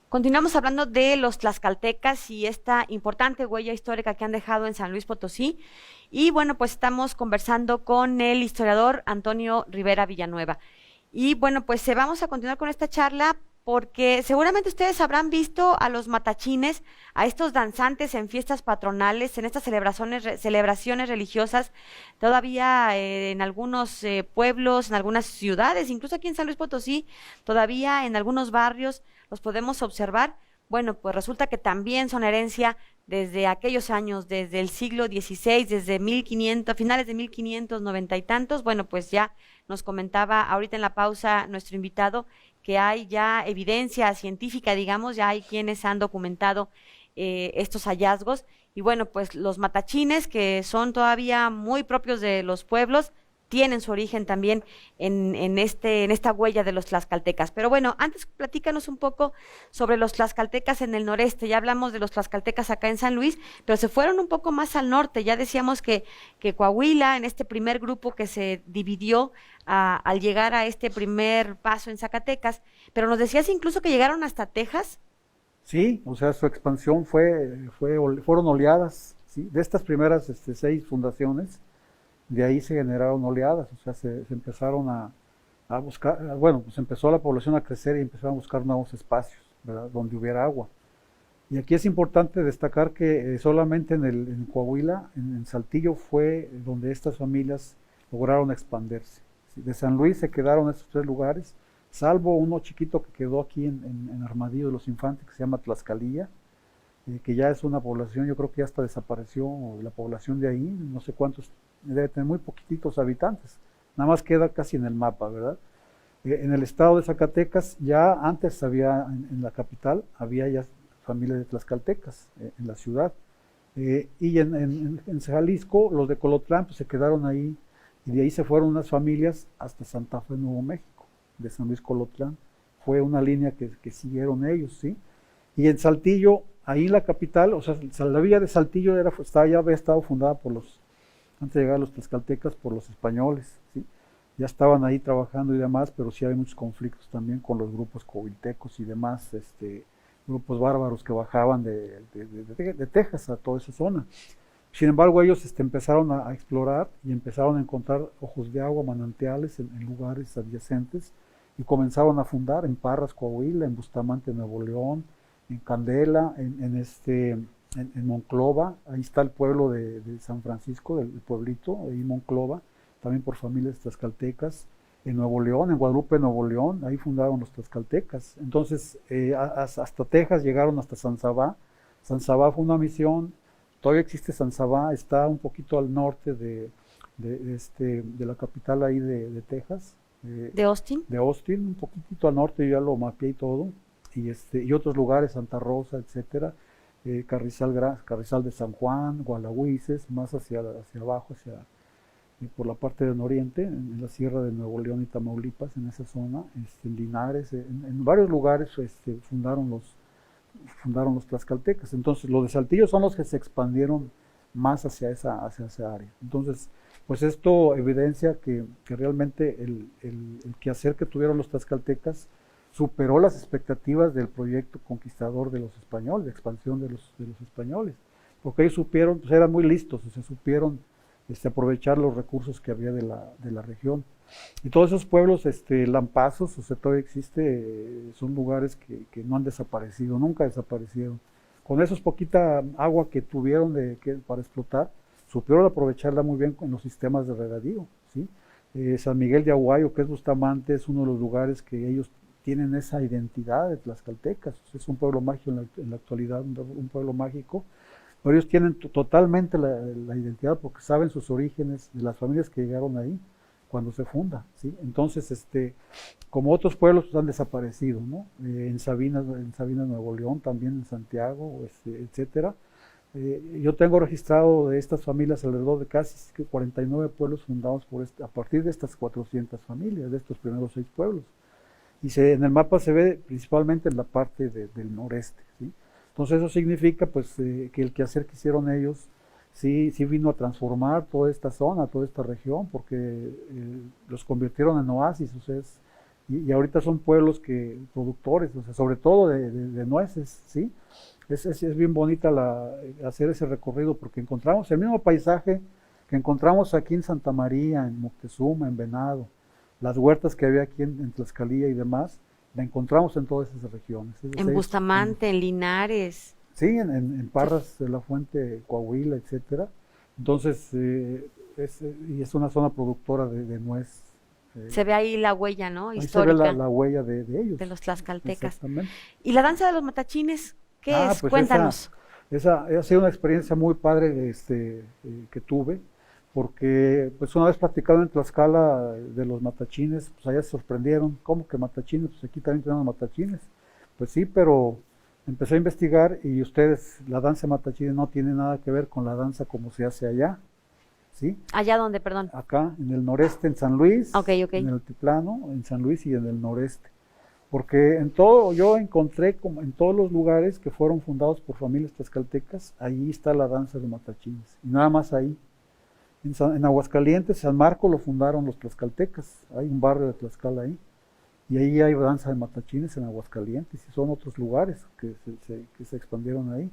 Continuamos hablando de los tlaxcaltecas y esta importante huella histórica que han dejado en San Luis Potosí. Y bueno, pues estamos conversando con el historiador Antonio Rivera Villanueva. Y bueno, pues vamos a continuar con esta charla porque seguramente ustedes habrán visto a los matachines, a estos danzantes en fiestas patronales, en estas celebraciones religiosas, todavía en algunos pueblos, en algunas ciudades, incluso aquí en San Luis Potosí, todavía en algunos barrios los podemos observar. Bueno, pues resulta que también son herencia desde aquellos años, desde el siglo XVI, desde 1500, finales de 1590 y tantos. Bueno, pues ya nos comentaba ahorita en la pausa nuestro invitado que hay ya evidencia científica, digamos, ya hay quienes han documentado estos hallazgos. Y bueno, pues los matachines, que son todavía muy propios de los pueblos, tienen su origen también en esta huella de los tlaxcaltecas. Pero bueno, antes platícanos un poco sobre los tlaxcaltecas en el noreste. Ya hablamos de los tlaxcaltecas acá en San Luis, pero se fueron un poco más al norte. Ya decíamos que Coahuila, en este primer grupo que se dividió al llegar a este primer paso en Zacatecas, pero nos decías incluso que llegaron hasta Texas. Sí, o sea, su expansión fueron oleadas, ¿sí? De estas primeras 6 fundaciones, de ahí se generaron oleadas, o sea, se empezaron a buscar, bueno, pues empezó la población a crecer y empezaron a buscar nuevos espacios, ¿verdad?, donde hubiera agua. Y aquí es importante destacar que solamente en Coahuila, en Saltillo, fue donde estas familias lograron expandirse. ¿Sí? De San Luis se quedaron estos 3 lugares, salvo uno chiquito que quedó aquí en Armadillo de los Infantes, que se llama Tlaxcalilla, que ya es una población, yo creo que ya hasta desapareció la población de ahí, no sé cuántos, debe tener muy poquititos habitantes, nada más queda casi en el mapa, ¿verdad? En el estado de Zacatecas, ya antes había, en la capital, había ya familias de tlaxcaltecas, en la ciudad, y en Jalisco, los de Colotlán, pues se quedaron ahí, y de ahí se fueron unas familias hasta Santa Fe, Nuevo México, de San Luis Colotlán, fue una línea que siguieron ellos, ¿sí? Y en Saltillo, ahí en la capital, o sea, la villa de Saltillo ya había estado fundada antes de llegar a los tlaxcaltecas, por los españoles, ¿sí? Ya estaban ahí trabajando y demás, pero sí hay muchos conflictos también con los grupos coahuiltecos y demás, grupos bárbaros que bajaban de Texas a toda esa zona. Sin embargo, ellos empezaron a explorar y empezaron a encontrar ojos de agua, manantiales en lugares adyacentes, y comenzaron a fundar en Parras, Coahuila, en Bustamante, Nuevo León, en Candela, en Monclova. Ahí está el pueblo de San Francisco, del pueblito, ahí Monclova, también por familias tlaxcaltecas. En Nuevo León, en Guadalupe, Nuevo León, ahí fundaron los tlaxcaltecas. Entonces, hasta Texas llegaron, hasta San Sabá. San Sabá fue una misión, todavía existe San Sabá, está un poquito al norte de la capital ahí de Texas. ¿De Austin? De Austin, un poquitito al norte, yo ya lo mapeé y todo. Y otros lugares, Santa Rosa, etcétera. Carrizal de San Juan, Gualahuises, más hacia abajo, por la parte del oriente, en la sierra de Nuevo León y Tamaulipas, en esa zona, en Linares, en varios lugares fundaron los tlaxcaltecas. Entonces, los de Saltillo son los que se expandieron más hacia esa área. Entonces, pues esto evidencia que realmente el quehacer que tuvieron los tlaxcaltecas superó las expectativas del proyecto conquistador de los españoles, de expansión de los españoles, porque ellos supieron, pues eran muy listos, o sea, supieron aprovechar los recursos que había de la región. Y todos esos pueblos lampazos, o sea, todavía existe, son lugares que no han desaparecido, nunca desaparecieron. Con esos poquita agua que tuvieron para explotar, supieron aprovecharla muy bien con los sistemas de regadío, ¿sí? San Miguel de Aguayo, que es Bustamante, es uno de los lugares que ellos tienen esa identidad de tlaxcaltecas. O sea, es un pueblo mágico en la actualidad, un pueblo mágico, pero ellos tienen totalmente la identidad porque saben sus orígenes de las familias que llegaron ahí cuando se funda, ¿sí? Entonces, como otros pueblos pues, han desaparecido, ¿no? En Sabinas, Nuevo León, también en Santiago, etcétera. Yo tengo registrado de estas familias alrededor de casi 49 pueblos fundados a partir de estas 400 familias, de estos primeros 6 pueblos. Y en el mapa se ve principalmente en la parte del noreste, ¿sí? Entonces eso significa pues que el quehacer que hicieron ellos sí vino a transformar toda esta zona, toda esta región, porque los convirtieron en oasis, o sea, y ahorita son pueblos productores, o sea, sobre todo de nueces, ¿sí? Es bien bonita hacer ese recorrido porque encontramos el mismo paisaje que encontramos aquí en Santa María, en Moctezuma, en Venado, las huertas que había aquí en Tlaxcalía y demás, la encontramos en todas esas regiones. En Bustamante, en Linares. Sí, en Parras de la Fuente, Coahuila, etcétera. Entonces, es una zona productora de nuez. Se ve ahí la huella, ¿no? Ahí Histórica. se ve la huella de ellos. De los tlaxcaltecas. Exactamente. ¿Y la danza de los matachines? ¿Qué es? Pues Cuéntanos. Esa ha sido una experiencia muy padre que tuve, porque pues una vez platicando en Tlaxcala de los matachines, pues allá se sorprendieron, ¿cómo que matachines? Pues aquí también tenemos matachines. Pues sí, pero empecé a investigar y la danza matachines no tiene nada que ver con la danza como se hace allá, ¿sí? ¿Allá dónde, perdón? Acá, en el noreste, en San Luis, Okay. en el altiplano, en San Luis y en el noreste. Porque yo encontré como en todos los lugares que fueron fundados por familias tlaxcaltecas, ahí está la danza de matachines, y nada más ahí. En Aguascalientes, San Marcos lo fundaron los tlaxcaltecas, hay un barrio de Tlaxcala ahí, y ahí hay danza de matachines en Aguascalientes, y son otros lugares que se expandieron ahí.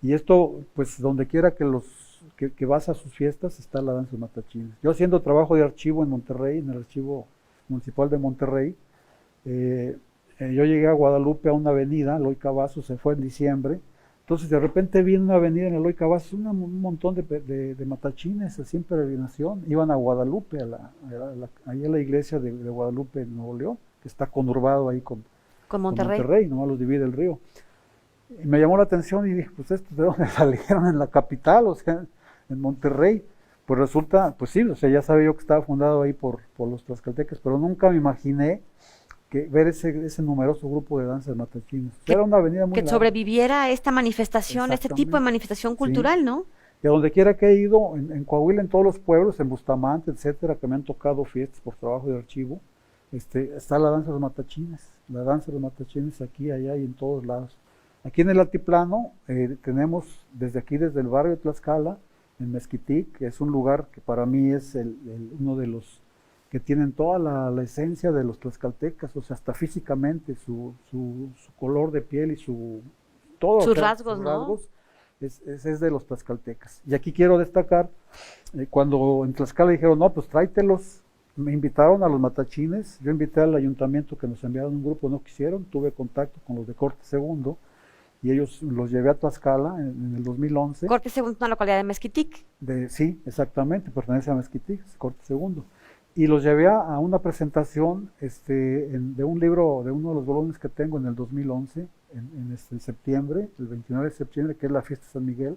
Y esto, pues donde quiera que vas a sus fiestas, está la danza de matachines. Yo haciendo trabajo de archivo en Monterrey, en el Archivo Municipal de Monterrey, yo llegué a Guadalupe a una avenida, Eloy Cavazos, se fue en diciembre. Entonces de repente vi en una avenida en Eloy Cavazos un montón de matachines así en peregrinación, iban a Guadalupe, ahí a la iglesia de Guadalupe en Nuevo León, que está conurbado ahí con Monterrey, nomás los divide el río. Y me llamó la atención y dije, pues estos de dónde salieron en la capital, o sea, en Monterrey. Pues resulta, pues sí, o sea, ya sabía yo que estaba fundado ahí por los tlaxcaltecas, pero nunca me imaginé ver ese numeroso grupo de danza de matachines. Era una avenida muy que larga. sobreviviera a esta manifestación, este tipo de manifestación cultural, sí. ¿No? Y a donde quiera que he ido, en Coahuila, en todos los pueblos, en Bustamante, etcétera, que me han tocado fiestas por trabajo de archivo, está la danza de los matachines. La danza de los matachines aquí, allá y en todos lados. Aquí en el altiplano tenemos desde el barrio de Tlaxcala, en Mezquitic, que es un lugar que para mí es uno de los que tienen toda la esencia de los tlaxcaltecas, o sea, hasta físicamente, su color de piel y sus rasgos, ¿no? Es de los tlaxcaltecas. Y aquí quiero destacar, cuando en Tlaxcala dijeron, no, pues tráetelos, me invitaron a los matachines, yo invité al ayuntamiento que nos enviaron un grupo, no quisieron, tuve contacto con los de Corte Segundo, y ellos los llevé a Tlaxcala en el 2011. Corte Segundo es una localidad de Mezquitic. Sí, exactamente, pertenece a Mezquitic, Corte Segundo. Y los llevé a una presentación de un libro, de uno de los volúmenes que tengo en el 2011, en septiembre, el 29 de septiembre, que es la fiesta de San Miguel.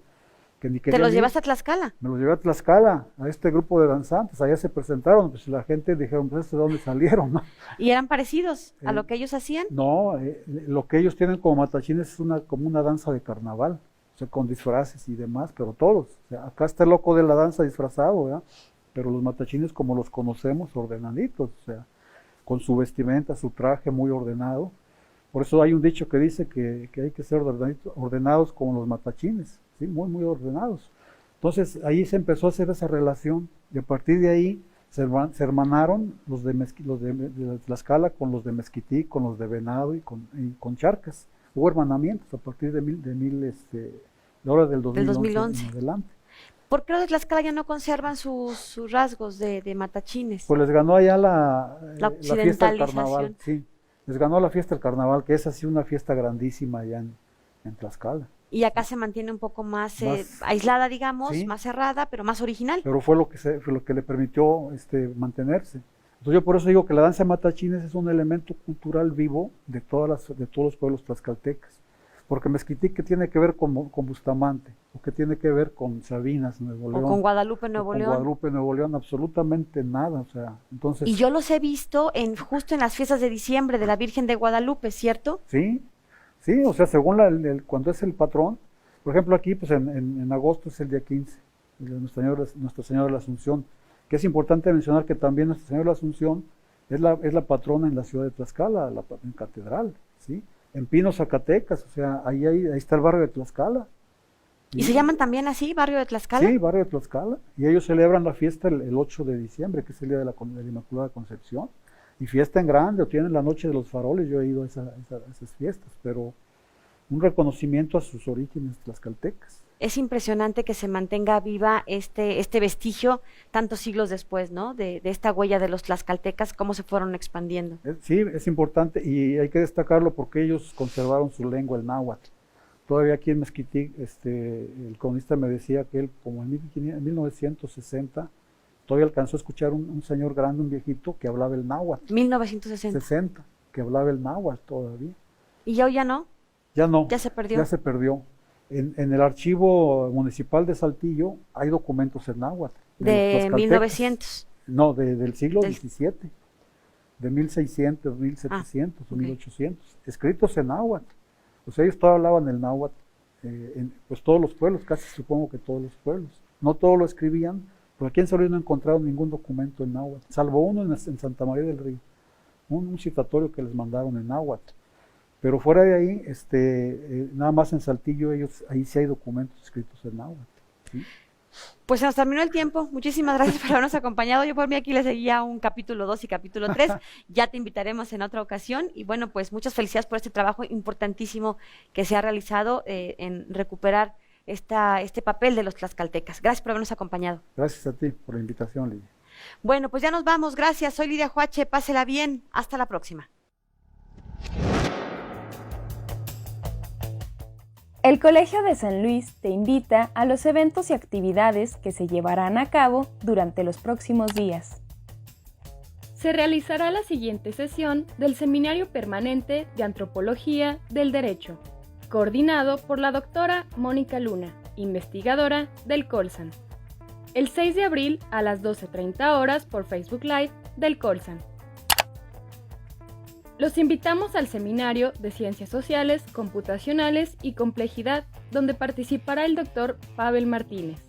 ¿Te los llevaste a Tlaxcala? Me los llevé a Tlaxcala, a este grupo de danzantes, allá se presentaron, pues la gente dijeron, pues ¿de dónde salieron? ¿No? ¿Y eran parecidos a lo que ellos hacían? No, lo que ellos tienen como matachines es como una danza de carnaval. o sea, con disfraces y demás, pero todos. O sea, acá está el loco de la danza disfrazado, ¿verdad? Pero los matachines como los conocemos, ordenaditos, o sea, con su vestimenta, su traje muy ordenado. Por eso hay un dicho que dice que hay que ser ordenados como los matachines, ¿sí? Muy, muy ordenados. Entonces ahí se empezó a hacer esa relación y a partir de ahí se hermanaron los de Tlaxcala con los de Mezquití, con los de Venado y con Charcas. Hubo hermanamientos a partir de ahora del 2011 en adelante. ¿Por qué los de Tlaxcala ya no conservan sus rasgos de matachines? Pues les ganó allá la fiesta del occidentalización. carnaval, sí. Les ganó la fiesta del carnaval, que es así una fiesta grandísima allá en Tlaxcala. Y acá se mantiene un poco más aislada, digamos, sí, más cerrada, pero más original. Pero fue lo que le permitió mantenerse. Entonces yo por eso digo que la danza de matachines es un elemento cultural vivo de todos los pueblos tlaxcaltecas. Porque Mezquití, ¿qué tiene que ver con Bustamante? ¿O qué tiene que ver con Sabinas, Nuevo León? O con Guadalupe, Nuevo León. Con Guadalupe, Nuevo León, absolutamente nada. O sea, entonces... Y yo los he visto justo en las fiestas de diciembre de la Virgen de Guadalupe, ¿cierto? Sí, sí, o sea, según cuando es el patrón, por ejemplo aquí, pues en agosto es el día 15, de Nuestra Señora de la Asunción, que es importante mencionar que también Nuestra Señora de la Asunción es la patrona en la ciudad de Tlaxcala, en catedral, ¿sí? En Pino, Zacatecas, o sea, ahí está el barrio de Tlaxcala. ¿Y se llaman también así, barrio de Tlaxcala? Sí, barrio de Tlaxcala, y ellos celebran la fiesta el 8 de diciembre, que es el día de la Inmaculada Concepción, y fiesta en grande, o tienen la Noche de los Faroles, yo he ido a esas fiestas, pero un reconocimiento a sus orígenes tlaxcaltecas. Es impresionante que se mantenga viva este vestigio tantos siglos después, ¿no? De esta huella de los tlaxcaltecas, cómo se fueron expandiendo. Sí, es importante y hay que destacarlo porque ellos conservaron su lengua, el náhuatl. Todavía aquí en Mezquití, el cronista me decía que él, como en 1960, todavía alcanzó a escuchar un señor grande, un viejito, que hablaba el náhuatl. 1960. Que hablaba el náhuatl todavía. ¿Y ya no? Ya no. ¿Ya se perdió? Ya se perdió. En el archivo municipal de Saltillo hay documentos en náhuatl. ¿De 1900? No, del siglo XVII, de 1600, 1700 o 1800, escritos en náhuatl. O sea, ellos todavía hablaban el náhuatl, pues todos los pueblos, casi supongo que todos los pueblos. No todos lo escribían, pero aquí en San Luis no encontraron ningún documento en náhuatl, salvo uno en Santa María del Río, un citatorio que les mandaron en náhuatl. Pero fuera de ahí, nada más en Saltillo, ahí sí hay documentos escritos en náhuatl. ¿Sí? Pues se nos terminó el tiempo. Muchísimas gracias por habernos acompañado. Yo por mí aquí les seguía un capítulo 2 y capítulo 3. Ya te invitaremos en otra ocasión. Y bueno, pues muchas felicidades por este trabajo importantísimo que se ha realizado en recuperar este papel de los tlaxcaltecas. Gracias por habernos acompañado. Gracias a ti por la invitación, Lidia. Bueno, pues ya nos vamos. Gracias. Soy Lidia Huache. Pásela bien. Hasta la próxima. El Colegio de San Luis te invita a los eventos y actividades que se llevarán a cabo durante los próximos días. Se realizará la siguiente sesión del Seminario Permanente de Antropología del Derecho, coordinado por la doctora Mónica Luna, investigadora del Colsan. El 6 de abril a las 12:30 horas por Facebook Live del Colsan. Los invitamos al Seminario de Ciencias Sociales, Computacionales y Complejidad, donde participará el doctor Pavel Martínez,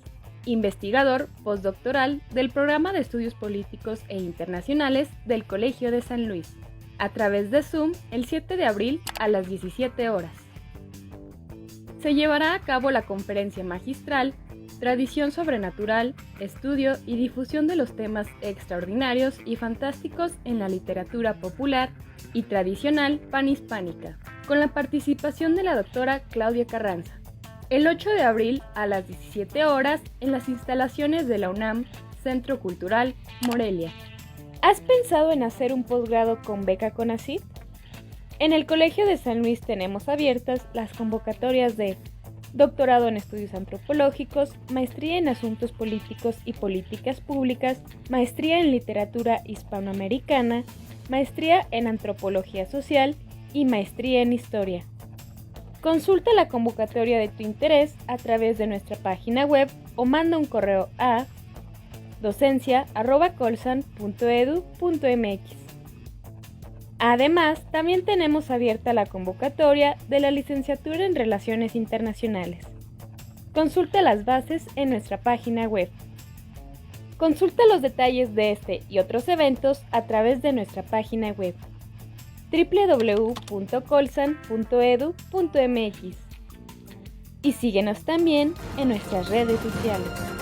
investigador postdoctoral del Programa de Estudios Políticos e Internacionales del Colegio de San Luis, a través de Zoom el 7 de abril a las 17 horas. Se llevará a cabo la conferencia magistral Tradición Sobrenatural, Estudio y Difusión de los Temas Extraordinarios y Fantásticos en la Literatura Popular y Tradicional Panhispánica, con la participación de la doctora Claudia Carranza. El 8 de abril a las 17 horas en las instalaciones de la UNAM, Centro Cultural Morelia. ¿Has pensado en hacer un posgrado con beca CONACYT? En el Colegio de San Luis tenemos abiertas las convocatorias de Doctorado en Estudios Antropológicos, Maestría en Asuntos Políticos y Políticas Públicas, Maestría en Literatura Hispanoamericana, Maestría en Antropología Social y Maestría en Historia. Consulta la convocatoria de tu interés a través de nuestra página web o manda un correo a docencia@colsan.edu.mx. Además, también tenemos abierta la convocatoria de la Licenciatura en Relaciones Internacionales. Consulta las bases en nuestra página web. Consulta los detalles de este y otros eventos a través de nuestra página web www.colsan.edu.mx y síguenos también en nuestras redes sociales.